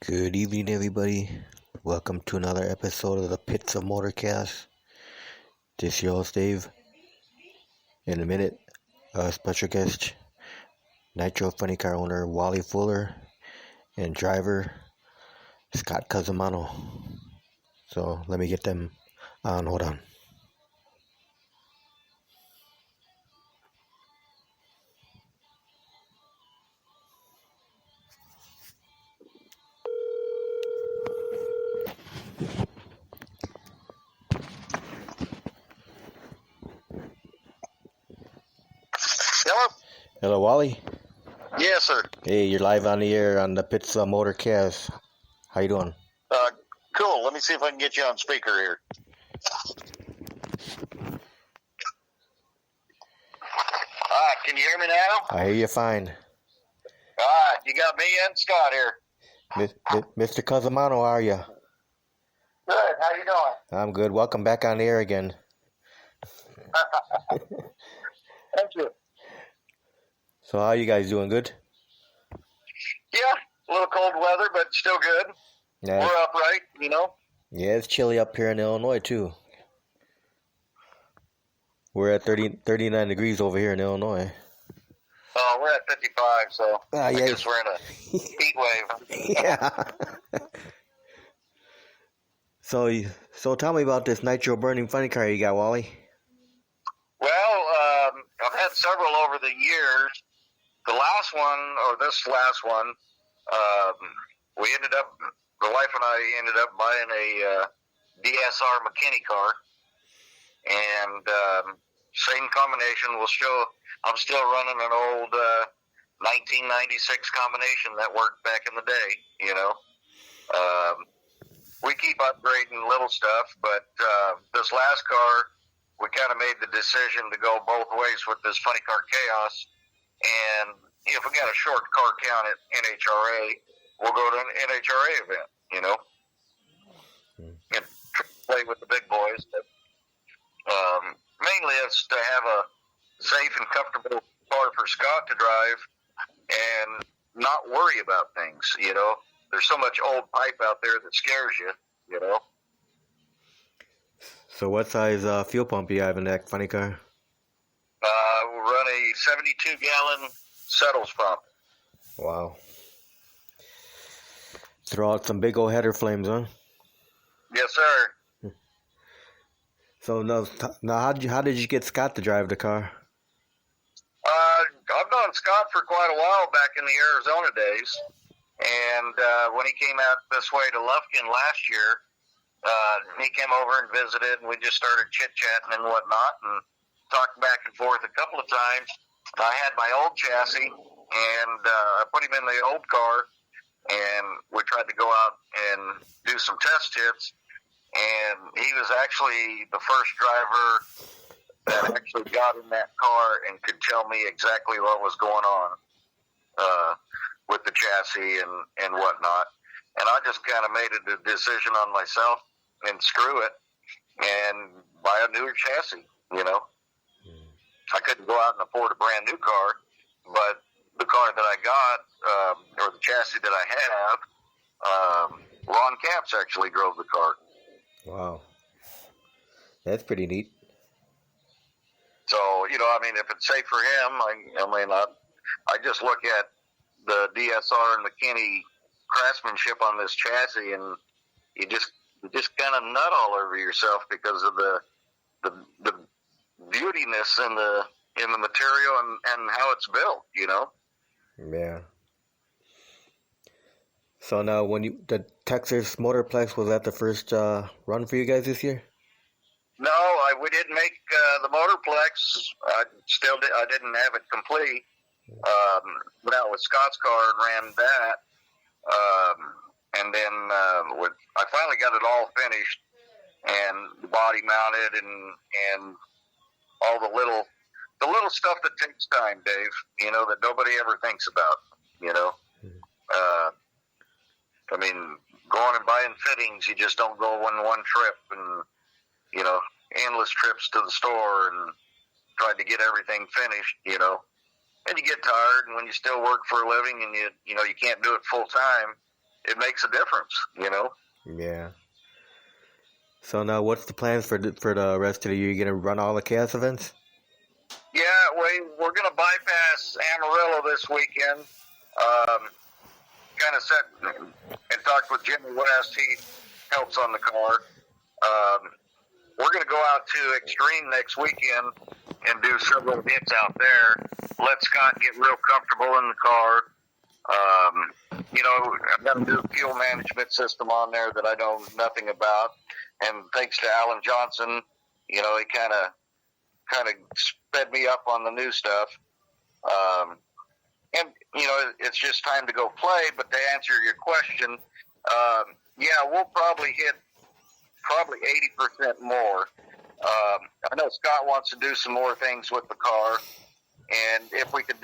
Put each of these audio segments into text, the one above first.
Good evening, everybody. Welcome to another episode of the Pits of Motorcast. This is your host, Dave. In a minute, special guest, Nitro funny car owner Wally Fuller and driver Scott Cousimano. So let me get them on. Hold on. Hello? Hello, Wally. Yes, sir. Hey, you're live on the air on the Pits of Motorcast. How you doing? Cool. Let me see if I can get you on speaker here. Can you hear me now? I hear you fine. You got me and Scott here. Mr. Cousimano, how are you? Good. How you doing? I'm good. Welcome back on the air again. Thank you. So how you guys doing? Good? Yeah, a little cold weather, but still good. Yeah. We're upright, you know. Yeah, it's chilly up here in Illinois, too. We're at 39 degrees over here in Illinois. Oh, we're at 55, so yeah. I guess we're in a heat wave. Yeah. So tell me about this nitro burning funny car you got, Wally. Well, I've had several over the years. The last one, or this last one, the wife and I ended up buying a DSR McKinney car. And same combination will show. I'm still running an old 1996 combination that worked back in the day, you know. We keep upgrading little stuff, but this last car, we kind of made the decision to go both ways with this funny car chaos. And if we got a short car count at NHRA, we'll go to an NHRA event, you know, and play with the big boys. But mainly it's to have a safe and comfortable car for Scott to drive and not worry about things, you know. There's so much old pipe out there that scares you, you know. So what size fuel pump you have in that funny car? We run a 72-gallon Settles pump. Wow. Throw out some big old header flames, huh? Yes, sir. So now how did you get Scott to drive the car? I've known Scott for quite a while back in the Arizona days. And when he came out this way to Lufkin last year, he came over and visited, and we just started chit-chatting and whatnot and talked back and forth a couple of times. I had my old chassis, and I put him in the old car, and we tried to go out and do some test hits. And he was actually the first driver that actually got in that car and could tell me exactly what was going on with the chassis and whatnot. And I just kind of made a decision on myself and screw it and buy a newer chassis, you know. I couldn't go out and afford a brand new car, but the car that I got, or the chassis that I have, Ron Capps actually drove the car. Wow. That's pretty neat. So, you know, I mean, if it's safe for him, I just look at the DSR and McKinney craftsmanship on this chassis, and you just kind of nut all over yourself because of the beautiness in the material and how it's built, you know. Yeah. So now, the Texas Motorplex, was that the first run for you guys this year? No, we didn't make the Motorplex. I didn't have it complete. Went out with Scott's car and ran that. And then I finally got it all finished and body mounted and all the little stuff that takes time, Dave, you know, that nobody ever thinks about, you know. I mean, going and buying fittings, you just don't go on one trip and, you know, endless trips to the store and tried to get everything finished, you know. And you get tired, and when you still work for a living and you know, you can't do it full time, it makes a difference, you know. Yeah. So now, what's the plans for the rest of the year? You gonna run all the chaos events? Yeah, we're going to bypass Amarillo this weekend. Kind of set and talked with Jimmy West. He helps on the car. We're going to go out to Extreme next weekend and do several hits out there. Let Scott get real comfortable in the car. You know, I've got to do a fuel management system on there that I know nothing about. And thanks to Alan Johnson, you know, he kind of sped me up on the new stuff. And, you know, it's just time to go play. But to answer your question, yeah, we'll probably hit 80% more. I know Scott wants to do some more things with the car. And if we could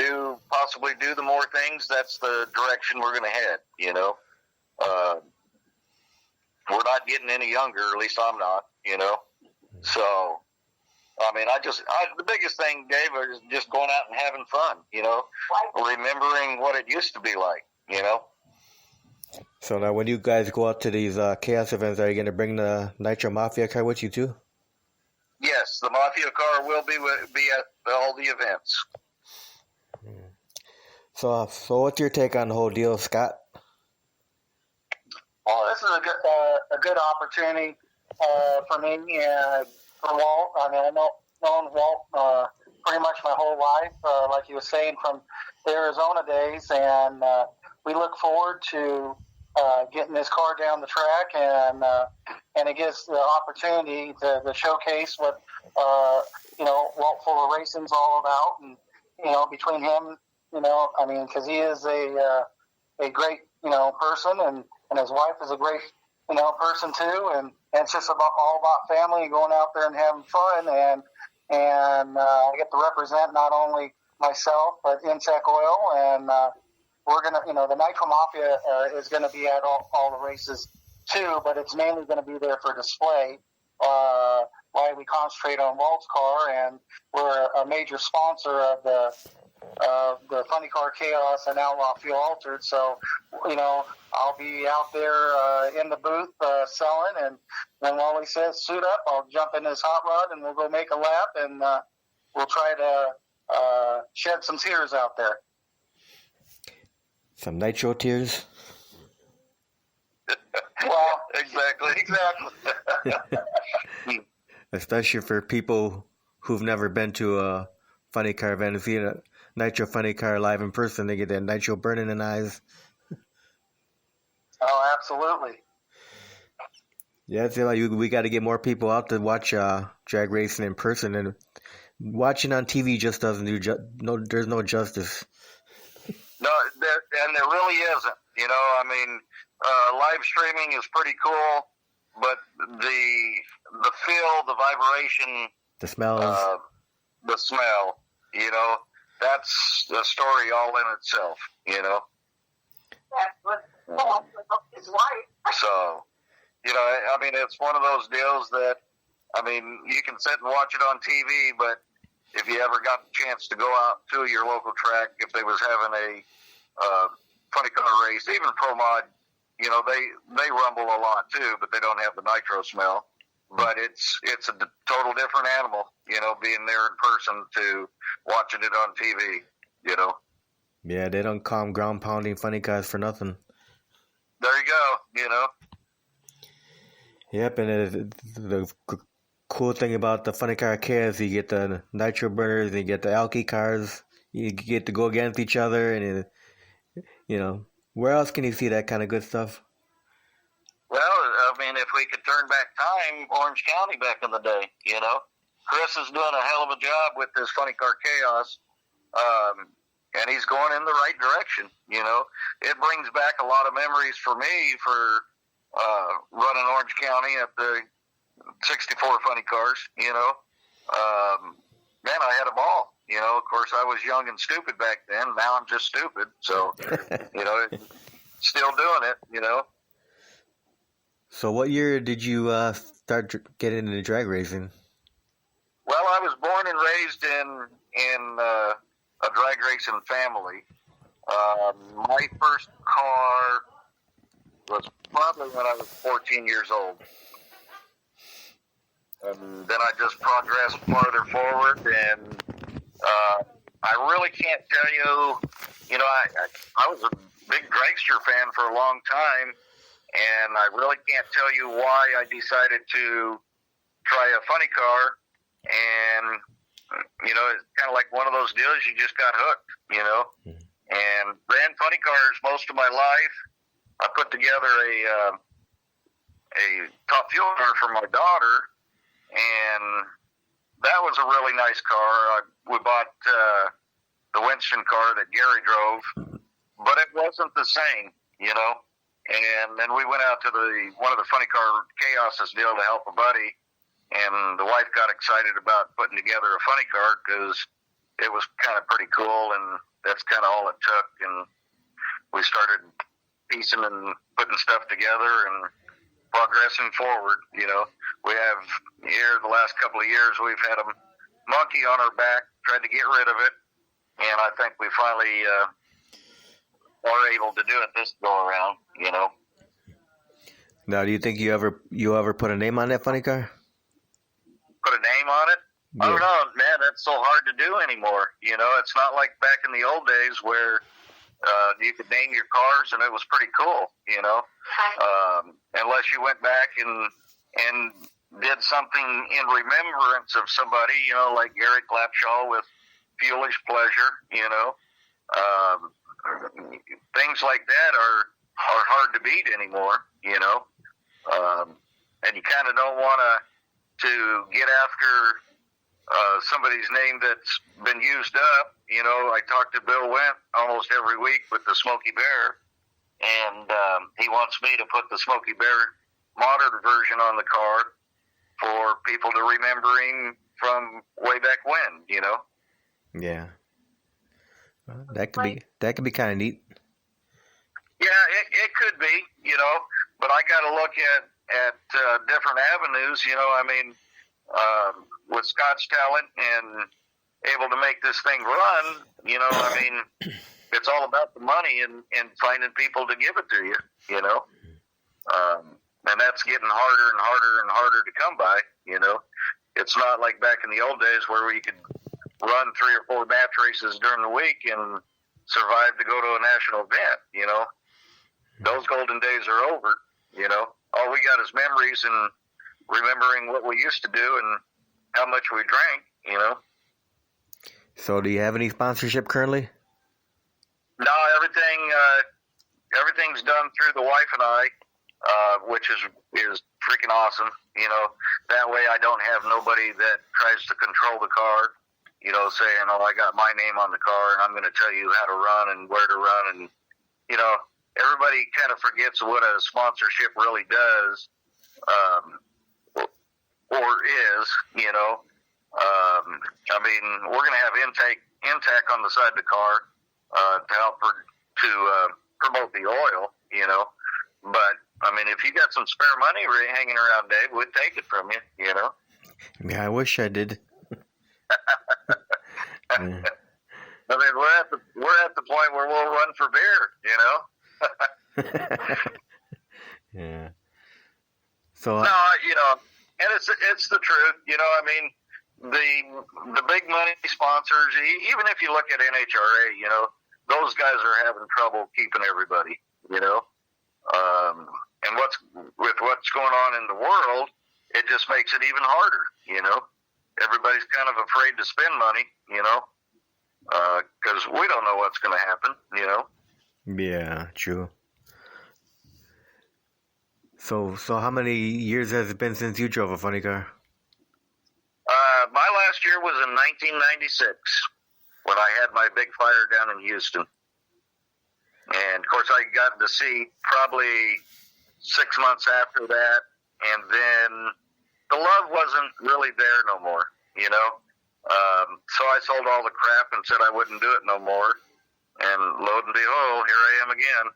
possibly do the more things, that's the direction we're going to head, you know. We're not getting any younger, at least I'm not, you know. So, I mean, the biggest thing, Dave, is just going out and having fun, you know, remembering what it used to be like, you know. So now, when you guys go out to these chaos events, are you going to bring the Nitro Mafia car with you too? Yes, the Mafia car will be at all the events. So what's your take on the whole deal, Scott? Well, this is a good opportunity for me and for Walt. I mean, I've known Walt pretty much my whole life, like he was saying, from the Arizona days, and we look forward to getting this car down the track, and it gives the opportunity to showcase what you know, Walt Fuller Racing's all about, and you know, between him, you know, I mean, because he is a great, you know, person, and his wife is a great, you know, person too, and it's just all about family and going out there and having fun, and I get to represent not only myself but Insec Oil, and we're gonna, you know, the Nitro Mafia is gonna be at all the races too, but it's mainly gonna be there for display. Why we concentrate on Walt's car, and we're a major sponsor of the Funny Car Chaos and Outlaw Fuel Altered. So, you know, I'll be out there in the booth selling, and when Wally says suit up, I'll jump in his hot rod and we'll go make a lap, and we'll try to shed some tears out there. Some nitro tears? Well, exactly. Especially for people who've never been to a funny car event and see a nitro funny car live in person, they get that nitro burning in the eyes. Oh, absolutely. Yeah, it's like we got to get more people out to watch drag racing in person, and watching on TV just doesn't do there's no justice. No, there really isn't. You know, I mean, live streaming is pretty cool, but the feel, the vibration, the smells, the smell, you know, that's a story all in itself, you know. That's what is right. So, you know, I mean, it's one of those deals that, I mean, you can sit and watch it on TV, but if you ever got the chance to go out to your local track, if they was having a funny car race, even Pro Mod, you know, they rumble a lot too, but they don't have the nitro smell. But it's a total different animal, you know, being there in person to watching it on TV, you know. Yeah, they don't call them ground pounding funny cars for nothing. There you go, you know. Yep, and the cool thing about the funny car chaos, you get the nitro burners, you get the alky cars, you get to go against each other, and you know, where else can you see that kind of good stuff? Well, I mean, if we could turn back time, Orange County back in the day, you know. Chris is doing a hell of a job with this funny car chaos, and he's going in the right direction, you know. It brings back a lot of memories for me for running Orange County at the 64 funny cars, you know. Man, I had a ball, you know. Of course, I was young and stupid back then. Now I'm just stupid. So, you know, still doing it, you know. So what year did you start getting into drag racing? Well, I was born and raised in a drag racing family. My first car was probably when I was 14 years old. And then I just progressed farther forward, and I really can't tell you, I was a big dragster fan for a long time, and I really can't tell you why I decided to try a funny car, and, it's kind of like one of those deals, you just got hooked, and ran funny cars most of my life. I put together a top fuel car for my daughter, and that was a really nice car. We bought the Winston car that Gary drove, but it wasn't the same, And then we went out to one of the funny car chaoses deal to help a buddy, and the wife got excited about putting together a funny car because it was kind of pretty cool, and that's kind of all it took. And we started piecing and putting stuff together and progressing forward. We have the last couple of years, we've had a monkey on our back, tried to get rid of it, and I think we finally are able to do it this go around. Now, do you think you ever put a name on that funny car? Put a name on it? Yeah. I don't know, man. That's so hard to do anymore. It's not like back in the old days where you could name your cars and it was pretty cool. Unless you went back and did something in remembrance of somebody, like Gary Clapshaw with Fuelish Pleasure. Things like that are hard to beat anymore. And you kind of don't want to get after somebody's name that's been used up. I talk to Bill Wendt almost every week with the Smokey Bear, and he wants me to put the Smokey Bear modern version on the car for people to remember him from way back when. Yeah, well, that could be kind of neat. Yeah, it could be, but I got to look at different avenues. With Scott's talent and able to make this thing run, it's all about the money and finding people to give it to you, and that's getting harder and harder and harder to come by, It's not like back in the old days where we could run 3 or 4 match races during the week and survive to go to a national event, Those golden days are over, All we got is memories and remembering what we used to do and how much we drank, So do you have any sponsorship currently? No, everything's done through the wife and I, which is freaking awesome. That way I don't have nobody that tries to control the car, saying, oh, I got my name on the car and I'm going to tell you how to run and where to run. And, everybody kind of forgets what a sponsorship really does, or is, we're going to have Intac on the side of the car to help to promote the oil, But, if you got some spare money hanging around, Dave, we'd take it from you, Yeah, I wish I did. Yeah. We're at the point where we'll run for beer, Yeah. So no, and it's the truth, the big money sponsors, even if you look at NHRA, those guys are having trouble keeping everybody, and what's going on in the world, it just makes it even harder, Everybody's kind of afraid to spend money, because we don't know what's going to happen, Yeah, true. So how many years has it been since you drove a funny car? My last year was in 1996 when I had my big fire down in Houston. And, of course, I got to see probably 6 months after that, and then the love wasn't really there no more, So I sold all the crap and said I wouldn't do it no more. And lo and behold, here I am again,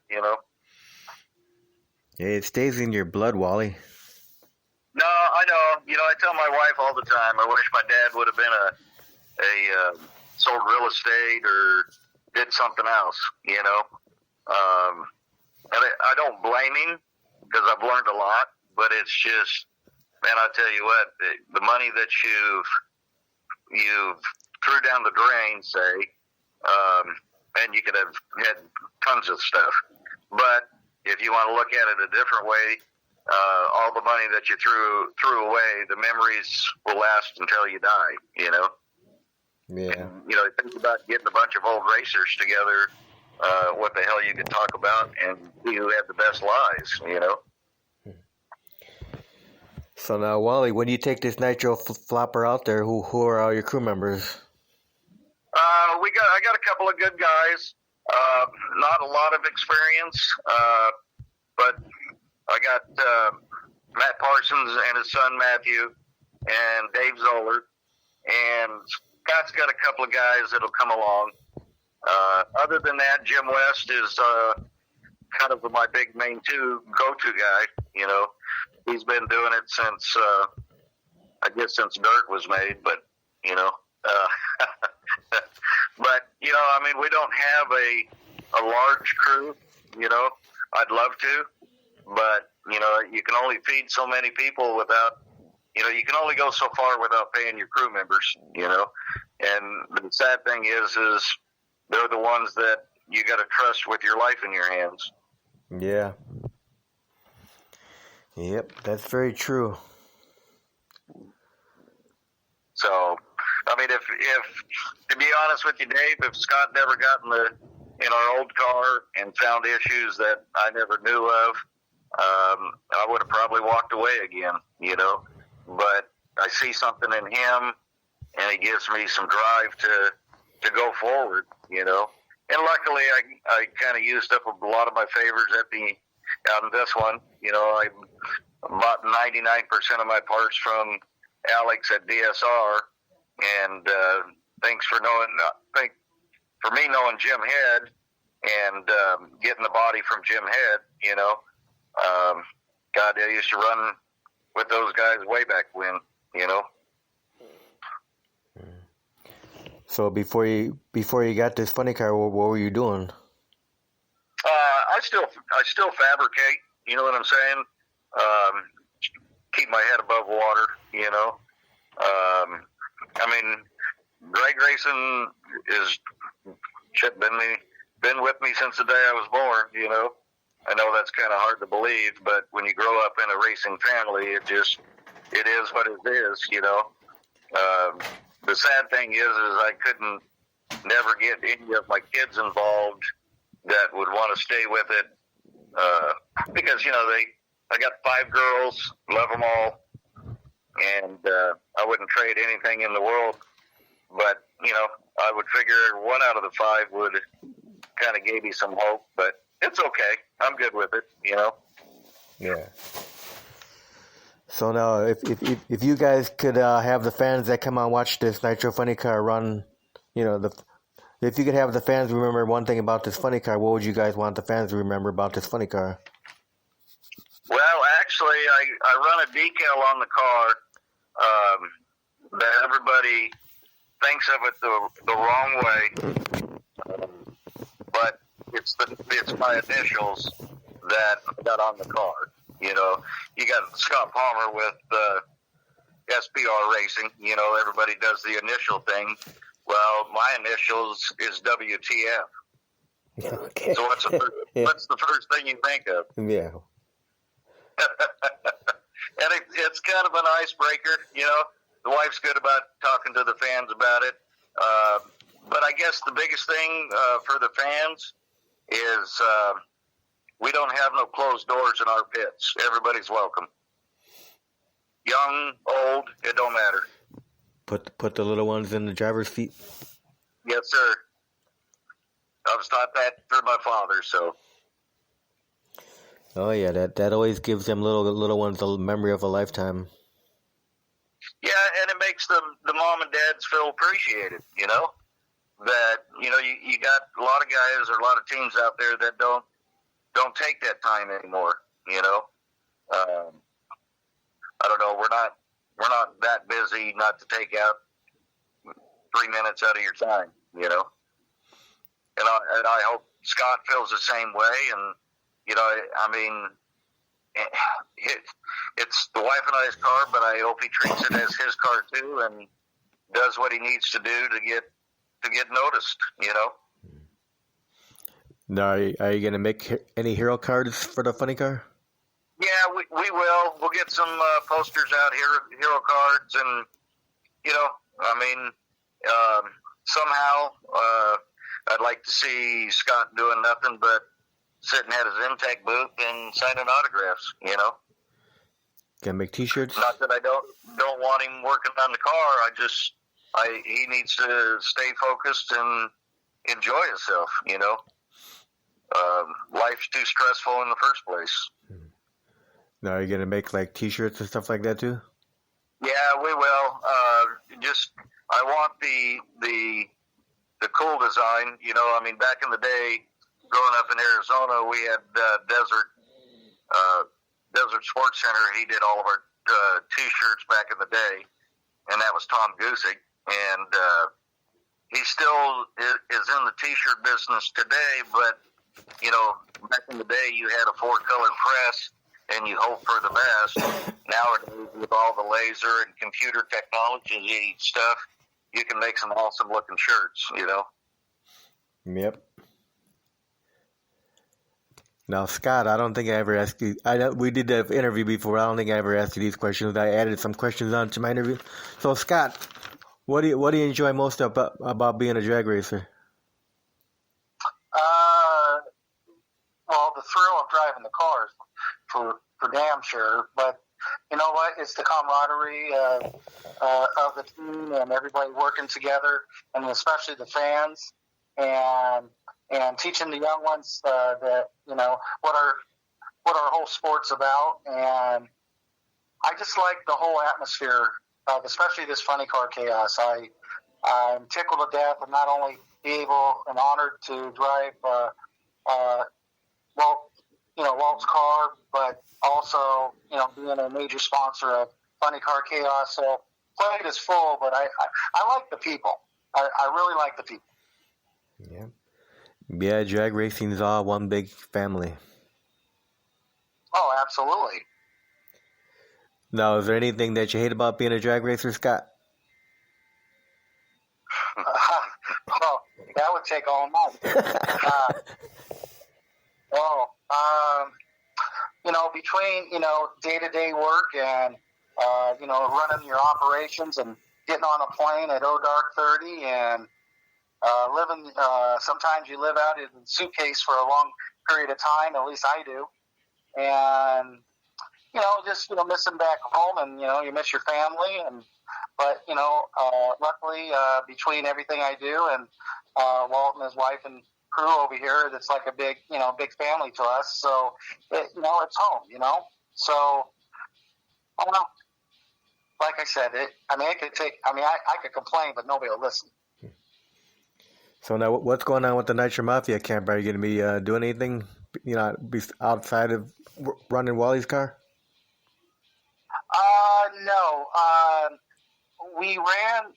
Yeah, it stays in your blood, Wally. No, I know. I tell my wife all the time, I wish my dad would have been sold real estate or did something else, And I don't blame him because I've learned a lot, but it's just, man, I tell you what, the money that you've threw down the drain, say, and you could have had tons of stuff. But if you want to look at it a different way, all the money that you threw away, the memories will last until you die, you know? Yeah. And, you know, think about getting a bunch of old racers together, what the hell you could talk about, and see who had the best lives, you know? So now, Wally, when you take this Nitro flopper out there, who are all your crew members? I got a couple of good guys. Not a lot of experience, but I got Matt Parsons and his son Matthew, and Dave Zoller, and Scott's got a couple of guys that'll come along. Other than that, Jim West is kind of my big main go-to guy. You know, he's been doing it since since dirt was made. But you know, but you know, I mean, we don't have a large crew. You know, I'd love to, but you know, you can only feed so many people without. You know, you can only go so far without paying your crew members. You know, and the sad thing is they're the ones that you got to trust with your life in your hands. Yeah. Yep, that's very true. So, I mean, if to be honest with you, Dave, if Scott never got in our old car and found issues that I never knew of, I would have probably walked away again, you know. But I see something in him, and he gives me some drive to go forward, you know. And luckily, I kind of used up a lot of my favors out in this one. You know, I bought 99% of my parts from Alex at DSR, and thanks for me knowing Jim Head and getting the body from Jim Head. You know, God, I used to run with those guys way back when. You know. So before you got this funny car, what were you doing? I still fabricate. You know what I'm saying? Keep my head above water. You know. I mean, drag racing is been with me since the day I was born. You know. I know that's kind of hard to believe, but when you grow up in a racing family, it is what it is. You know. The sad thing is I couldn't never get any of my kids involved that would want to stay with it, because, you know, I got 5 girls, love them all, and I wouldn't trade anything in the world, but, you know, I would figure 1 out of the 5 would kind of give me some hope, but it's okay. I'm good with it, you know? Yeah. So now, if you guys could have the fans that come out and watch this Nitro Funny Car run, you know, if you could have the fans remember one thing about this funny car, what would you guys want the fans to remember about this funny car? Well, actually, I run a decal on the car that everybody thinks of it the wrong way, but it's my initials that I got on the car. You know, you got Scott Palmer with SPR Racing. You know, everybody does the initial thing. Well, my initials is WTF. Okay. So what's the first thing you think of? Yeah. And it's kind of an icebreaker. You know, the wife's good about talking to the fans about it. But I guess the biggest thing for the fans is we don't have no closed doors in our pits. Everybody's welcome. Young, old, it don't matter. Put the little ones in the driver's seat. Yes, sir. I was taught that through my father, so. Oh yeah, that always gives them little ones a memory of a lifetime. Yeah, and it makes the mom and dads feel appreciated, you know? That, you know, you got a lot of guys or a lot of teams out there that don't take that time anymore, you know? I don't know, we're not that busy not to take out 3 minutes out of your time, you know? And I hope Scott feels the same way, and you know, I mean, it's the wife and I's car, but I hope he treats it as his car too, and does what he needs to do to get noticed. You know. Now, are you going to make any hero cards for the funny car? Yeah, we will. We'll get some posters out here, hero cards, and you know, I mean, somehow I'd like to see Scott doing nothing but sitting at his Intech booth and signing autographs. You know, Can make T-shirts. not that I don't want him working on the car. He needs to stay focused and enjoy himself. You know, life's too stressful in the first place. Now, are you going to make like T-shirts and stuff like that too? Yeah, we will. I want the cool design. You know, I mean, back in the day, growing up in Arizona, we had Desert Sports Center. He did all of our T-shirts back in the day, and that was Tom Gusick. And he still is in the T-shirt business today, but, you know, back in the day, you had a 4-color press, and you hope for the best. Nowadays, with all the laser and computer technology stuff, you can make some awesome-looking shirts, you know? Yep. Now, Scott, I don't think I ever asked you. We did the interview before. I don't think I ever asked you these questions. I added some questions on to my interview. So, Scott, what do you enjoy most about being a drag racer? Well, the thrill of driving the cars, for damn sure. But you know what? It's the camaraderie of the team and everybody working together, and especially the fans, and teaching the young ones that, you know, what our whole sport's about. And I just like the whole atmosphere, especially this funny car chaos. I'm tickled to death of not only be able and honored to drive Walt's car, but also, you know, being a major sponsor of Funny Car Chaos. So plate is full, but I like the people. I really like the people. Yeah. Yeah, drag racing is all one big family. Oh, absolutely. Now, is there anything that you hate about being a drag racer, Scott? Well, that would take all night. You know, between, you know, day-to-day work and, you know, running your operations and getting on a plane at dark 30 and living, sometimes you live out in a suitcase for a long period of time, at least I do. And, you know, just, you know, missing back home, and, you know, you miss your family. But, you know, luckily, between everything I do and Walt and his wife and crew over here, it's like a big family to us. So, you know, it's home, you know. So, I don't know. Like I said, I could complain, but nobody will listen. So now, what's going on with the Nitro Mafia camp? Are you going to be doing anything, you know, outside of running Wally's car? No. We ran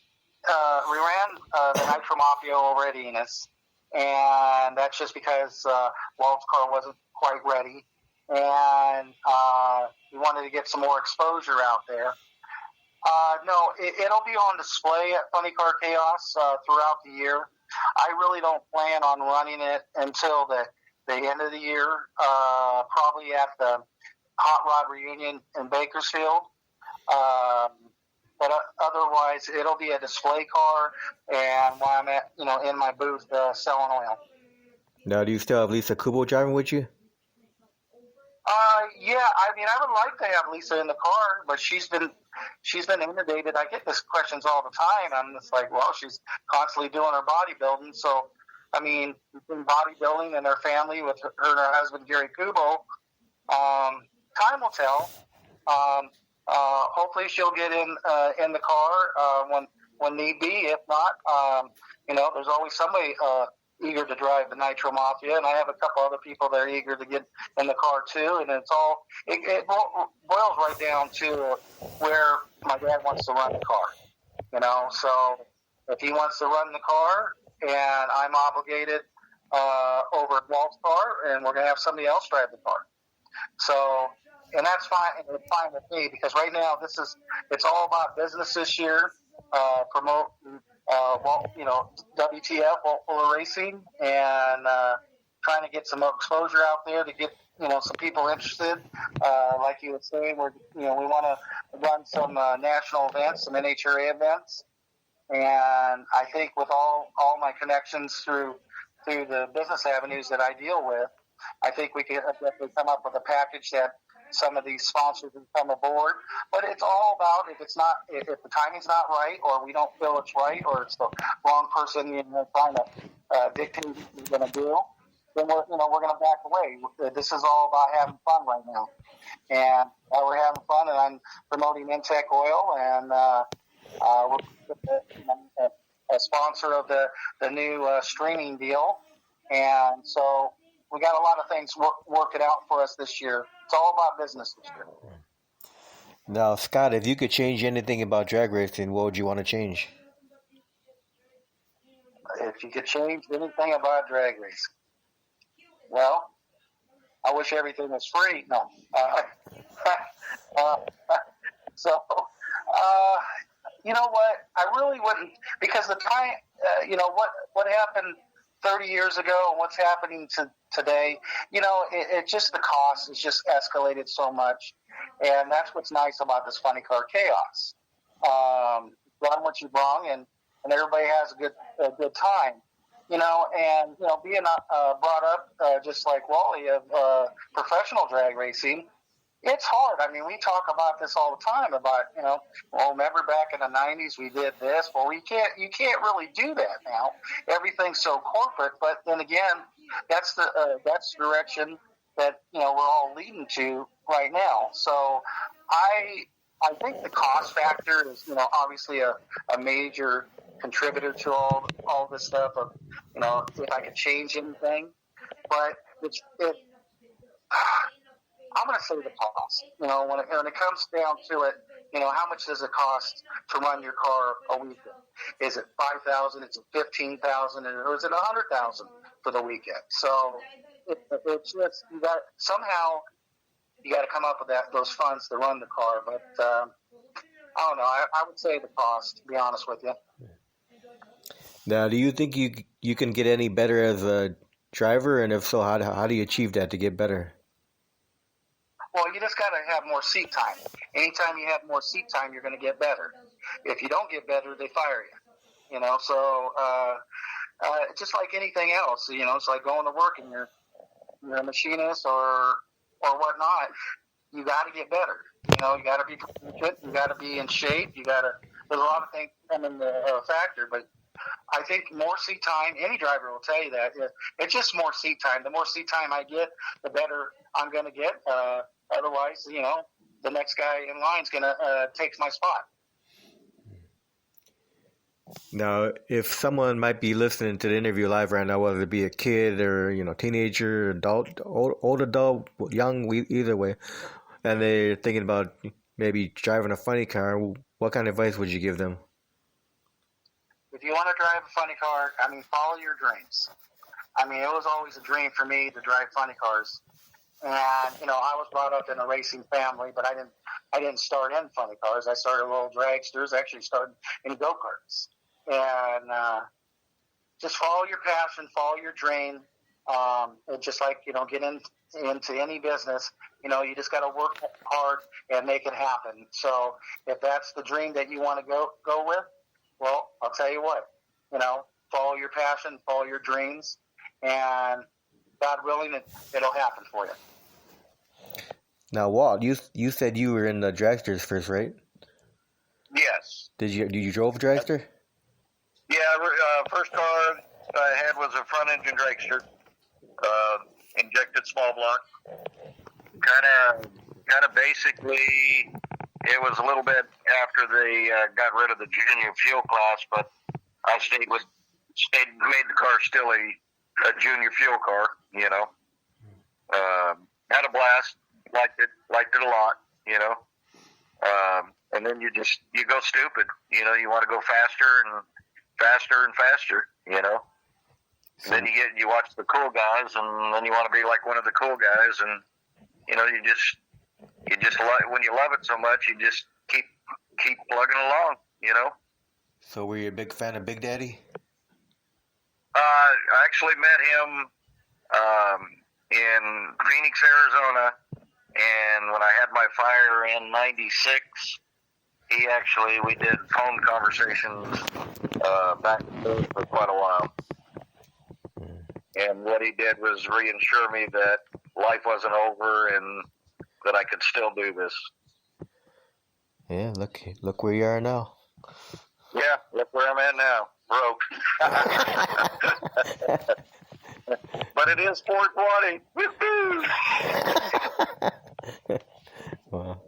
the Nitro Mafia already in us, and that's just because Walt's car wasn't quite ready, and we wanted to get some more exposure out there. No, it'll be on display at Funny Car Chaos throughout the year. I really don't plan on running it until the end of the year, probably at the Hot Rod Reunion in Bakersfield. But otherwise, it'll be a display car, and while I'm at, you know, in my booth selling oil. Now, do you still have Lisa Kubo driving with you? Yeah. I mean, I would like to have Lisa in the car, but she's been inundated. I get these questions all the time. I'm just like, well, she's constantly doing her bodybuilding. So, I mean, between bodybuilding and her family with her and her husband Gary Kubo, time will tell. Hopefully she'll get in the car when need be. If not, you know, there's always somebody eager to drive the Nitro Mafia, and I have a couple other people that are eager to get in the car too. And it boils right down to where my dad wants to run the car. You know, so if he wants to run the car and I'm obligated over at Walt's car, and we're going to have somebody else drive the car. So, and that's fine. And it's fine with me because right now it's all about business this year. Promote, WTF, Walt Fuller Racing, and trying to get some exposure out there to get some people interested. Like you were saying, we want to run some national events, some NHRA events, and I think with all my connections through the business avenues that I deal with, I think we can definitely come up with a package that some of these sponsors can come aboard. But it's all about if the timing's not right, or we don't feel it's right, or it's the wrong person trying to dictate what we're going to do, then we're going to back away. This is all about having fun right now, and we're having fun. And I'm promoting Intech Oil, and we're a sponsor of the new streaming deal, and so we got a lot of things working out for us this year. It's all about business this year. Now, Scott, if you could change anything about drag racing, what would you want to change? If you could change anything about drag racing, well, I wish everything was free. No. You know what? I really wouldn't, because the time, what happened 30 years ago and what's happening today, it just, the cost has just escalated so much. And that's what's nice about this funny car chaos. Run what you brung, and everybody has a good time. And being brought up just like Wally of professional drag racing, it's hard. I mean, we talk about this all the time about, remember back in the 90s we did this. Well, you can't really do that now. Everything's so corporate. But then again, that's the direction that we're all leading to right now. So I think the cost factor is obviously a major contributor to all this stuff of if I could change anything, but I'm going to say the cost. When it comes down to it, how much does it cost to run your car a weekend? Is it $5,000? Is it $15,000? Or is it $100,000 for the weekend? So it's just somehow you got to come up with those funds to run the car. But I don't know. I would say the cost, to be honest with you. Now, do you think you can get any better as a driver? And if so, how do you achieve that to get better? Well, you just got to have more seat time. Anytime you have more seat time, you're going to get better. If you don't get better, they fire you. So just like anything else, it's like going to work and you're a machinist or whatnot. You got to get better. You got to be fit. You got to be in shape. There's a lot of things come in the factor, but I think more seat time, any driver will tell you that. It's just more seat time. The more seat time I get, the better I'm going to get. Otherwise, the next guy in line is going to take my spot. Now, if someone might be listening to the interview live right now, whether it be a kid or, teenager, adult, old adult, young, either way, and they're thinking about maybe driving a funny car, what kind of advice would you give them? If you want to drive a funny car, follow your dreams. It was always a dream for me to drive funny cars. And, I was brought up in a racing family, but I didn't start in funny cars. I started in little dragsters, actually started in go-karts. And just follow your passion, follow your dream. It's just like, get into any business, you just got to work hard and make it happen. So if that's the dream that you want to go with, well, I'll tell you what, follow your passion, follow your dreams, and God willing, it'll happen for you. Now, Walt, you said you were in the dragsters first, right? Yes. Did you drove a dragster? Yeah, first car I had was a front engine dragster, injected small block. Kind of basically, it was a little bit after they got rid of the junior fuel class, but I made the car still a junior fuel car, had a blast, liked it a lot, and then you go stupid, you want to go faster and faster and faster, then you watch the cool guys, and then you want to be like one of the cool guys, and you just when you love it so much, you just keep plugging along. So were you a big fan of Big Daddy? I actually met him in Phoenix, Arizona, and when I had my fire in '96, we did phone conversations back and forth for quite a while. And what he did was reassure me that life wasn't over and that I could still do this. Yeah, look where you are now. Yeah, look where I'm at now. Broke. But it is 420. Woo-hoo! Wow.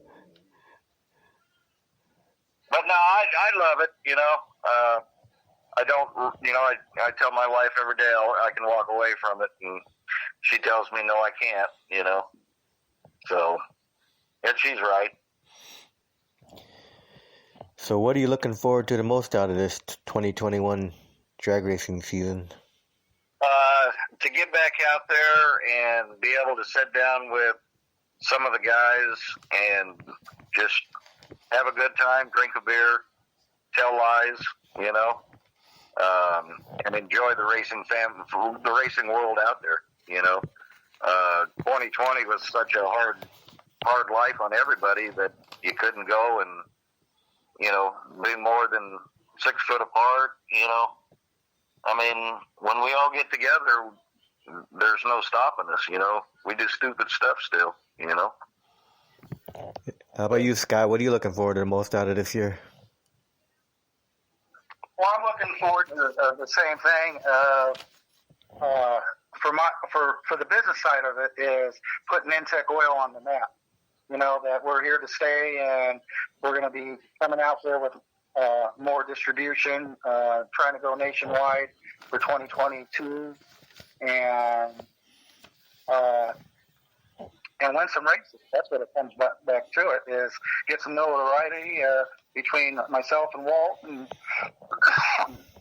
But no, I love it, I don't, I tell my wife every day I can walk away from it, and she tells me no, I can't, So, and she's right. So what are you looking forward to the most out of this 2021 drag racing season? To get back out there and be able to sit down with some of the guys and just have a good time, drink a beer, tell lies, and enjoy the racing the racing world out there. 2020 was such a hard life on everybody that you couldn't go and be more than 6 foot apart. When we all get together, there's no stopping us. We do stupid stuff still. How about you, Scott? What are you looking forward to the most out of this year? Well, I'm looking forward to the same thing. For the business side of it is putting Intech Oil on the map. That we're here to stay, and we're going to be coming out there with more distribution, trying to go nationwide for 2022, and win some races. That's what it comes back to. It is get some notoriety between myself and Walt,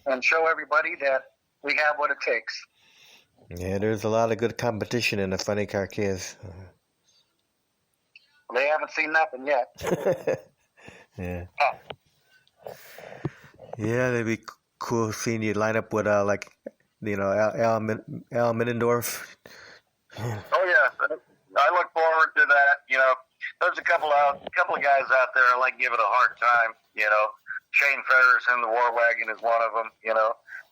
and show everybody that we have what it takes. Yeah, there's a lot of good competition in the funny car case. They haven't seen nothing yet. Yeah. Yeah, it'd be cool seeing you line up with Al Middendorf. Oh yeah, I look forward to that. There's a couple of guys out there I like giving a hard time. Shane Ferris in the War Wagon is one of them.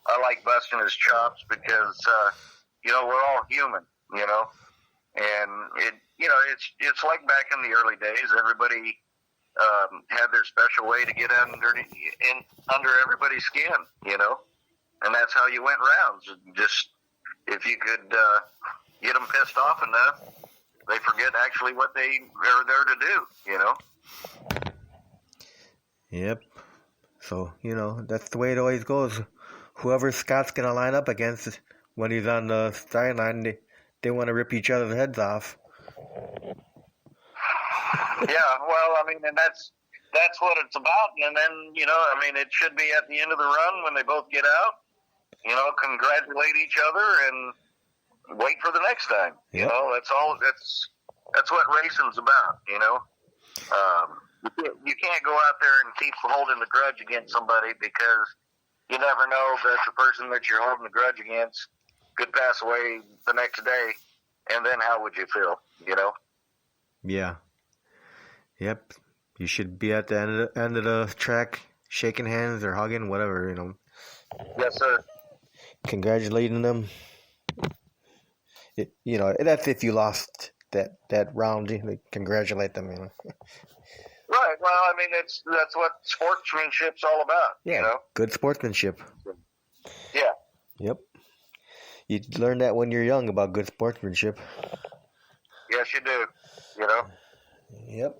I like busting his chops because we're all human. And it's like back in the early days. Everybody had their special way to get under everybody's skin, and that's how you went rounds. Just if you could get them pissed off enough, they forget actually what they are there to do, Yep. So, that's the way it always goes. Whoever Scott's going to line up against when he's on the sideline, they want to rip each other's heads off. Yeah, well, and that's what it's about. And then, it should be at the end of the run when they both get out, congratulate each other and wait for the next time. Yep. That's what racing's about, You can't go out there and keep holding the grudge against somebody because you never know that the person that you're holding the grudge against could pass away the next day, and then how would you feel, Yeah. Yep. You should be at the end of the track shaking hands or hugging, whatever, Yes, sir. Congratulating them. That's if you lost that round. Congratulate them, Right. Well, that's what sportsmanship's all about. Yeah. Good sportsmanship. Yeah. Yep. You learn that when you're young about good sportsmanship. Yes, you do. Yep.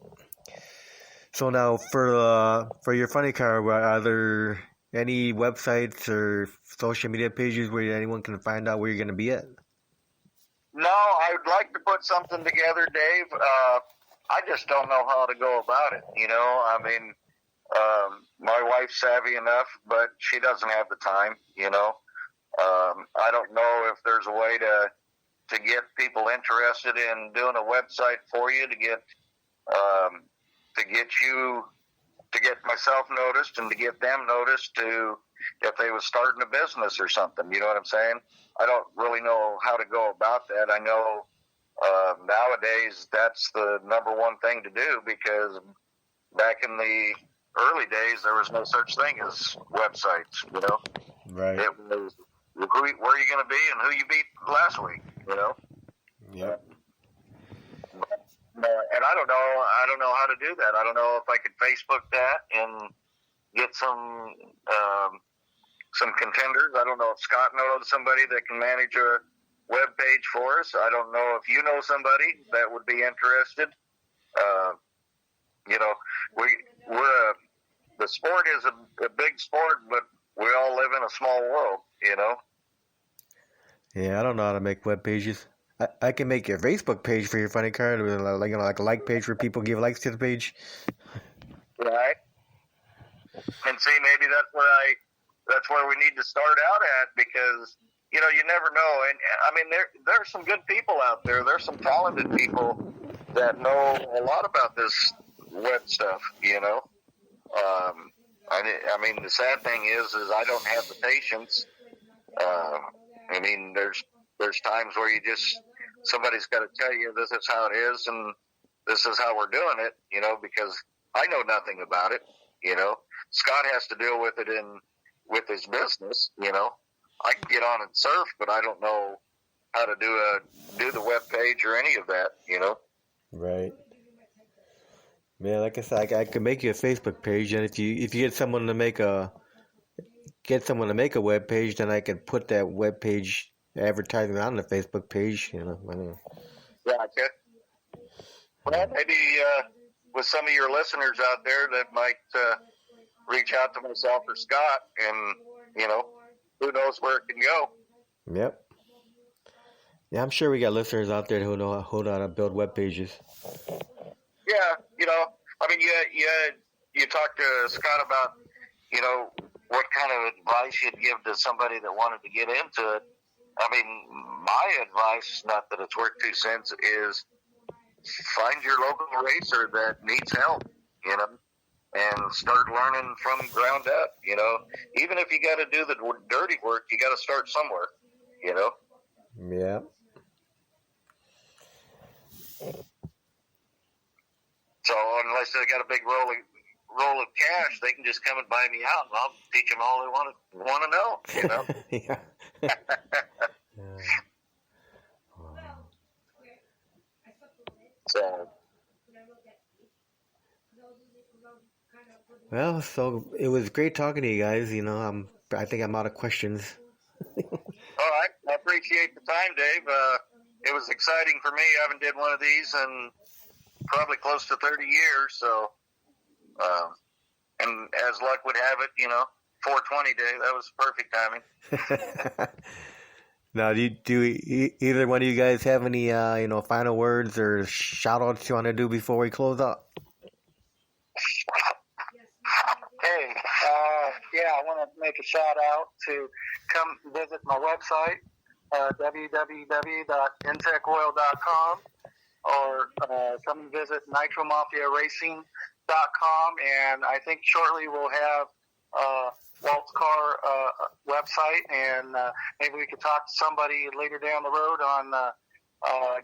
So now for your funny car, are there any websites or social media pages where anyone can find out where you're going to be at? No, I would like to put something together, Dave. I just don't know how to go about it. My wife's savvy enough, but she doesn't have the time. I don't know if there's a way to get people interested in doing a website for you to get myself noticed and to get them noticed to if they was starting a business or something. You know what I'm saying? I don't really know how to go about that. I know nowadays that's the number one thing to do, because back in the early days there was no such thing as websites. You know, Right. it was where you going to be and who you beat last week. You know. Yep. And I don't know how to do that. I don't know if I could Facebook that and get some contenders. I don't know if Scott knows somebody that can manage a web page for us. I don't know if you know somebody that would be interested. You know, the sport is a big sport, but we all live in a small world. You know. Yeah, I don't know how to make web pages. I can make a Facebook page for your funny card, with like a like page where people give likes to the page. Right. And see, maybe that's where we need to start out at, because you know, you never know. And I mean, there's some good people out there. There's some talented people that know a lot about this web stuff. You know. I mean, the sad thing is I don't have the patience. I mean, there's times where somebody's got to tell you this is how it is and this is how we're doing it, you know, because I know nothing about it, you know. Scott has to deal with it with his business, you know. I can get on and surf, but I don't know how to do the web page or any of that, you know. Right. Man, like I said, I could make you a Facebook page, and if you get someone to make a web page, then I could put that web page advertising on the Facebook page. You know, I mean. Yeah, okay. Well, maybe with some of your listeners out there that might reach out to myself or Scott, and you know, who knows where it can go. Yep. Yeah, I'm sure we got listeners out there who know how to build web pages. Yeah, you know, I mean, you talked to Scott about, you know, what kind of advice you'd give to somebody that wanted to get into it. I mean, my advice, not that it's worth 2 cents, is find your local racer that needs help, you know, and start learning from ground up, you know. Even if you got to do the dirty work, you got to start somewhere, you know. Yeah. So unless they got a big roll of cash, they can just come and buy me out, and I'll teach them all they want to know, you know. Yeah. So. Well, so it was great talking to you guys. You know, I think I'm out of questions. All right, I appreciate the time, Dave. It was exciting for me. I haven't did one of these in probably close to 30 years. So, and as luck would have it, you know, 420 day, that was perfect timing. Now, do either one of you guys have any final words or shout outs you want to do before we close up? Hey, I want to make a shout out to come visit my website, www.intecoil.com, or come and visit nitromafiaracing.com, and I think shortly we'll have Walt's car website, and maybe we could talk to somebody later down the road on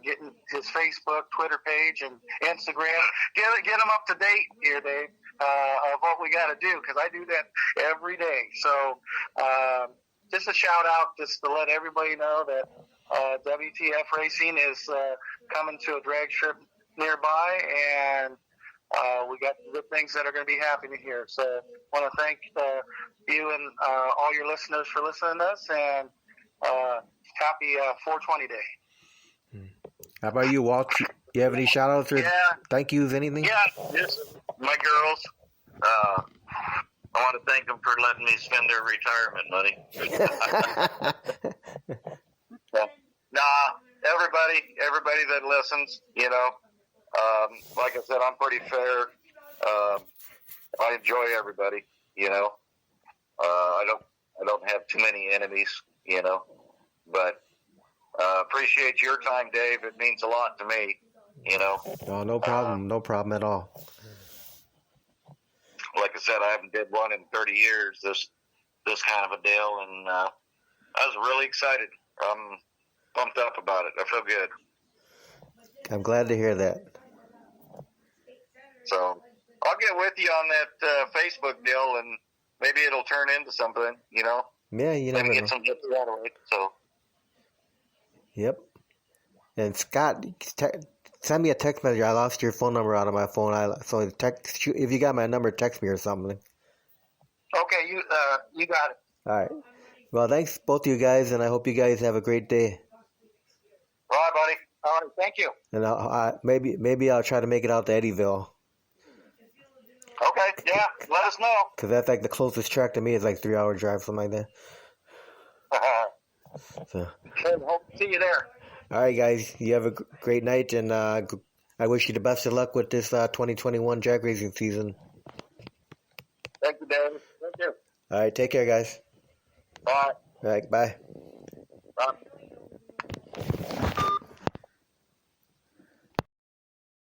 getting his Facebook, Twitter page, and Instagram. Get them up to date here, Dave, of what we got to do, because I do that every day. So just a shout out, just to let everybody know that WTF Racing is coming to a drag strip nearby, and we got good things that are going to be happening here. So I want to thank you and all your listeners for listening to us, and happy 420 day. How about you, Walt? You have any shout outs or thank yous, anything? Yeah, just my girls. I want to thank them for letting me spend their retirement money. Everybody that listens, you know, like I said, I'm pretty fair. I enjoy everybody, you know. I don't have too many enemies, you know. But appreciate your time, Dave. It means a lot to me, you know. Oh, no problem. No problem at all. Like I said, I haven't did one in 30 years, this kind of a deal, and I was really excited. I'm pumped up about it. I feel good. I'm glad to hear that. So I'll get with you on that Facebook deal, and maybe it'll turn into something, you know. Yeah, you never Maybe know. get some hits right away. So. Yep. And Scott, send me a text message. I lost your phone number out of my phone. So text if you got my number, text me or something. Okay, you got it. All right. Well, thanks both of you guys, and I hope you guys have a great day. All right, buddy. All right, thank you. And maybe I'll try to make it out to Eddyville. Okay, yeah, let us know. Because that's like the closest track to me is like 3-hour drive, something like that. So. Hope to see you there. All right, guys. You have a great night, and I wish you the best of luck with this 2021 drag racing season. Thank you, Dave. Thank you. All right, take care, guys. Bye. All right, bye. Bye.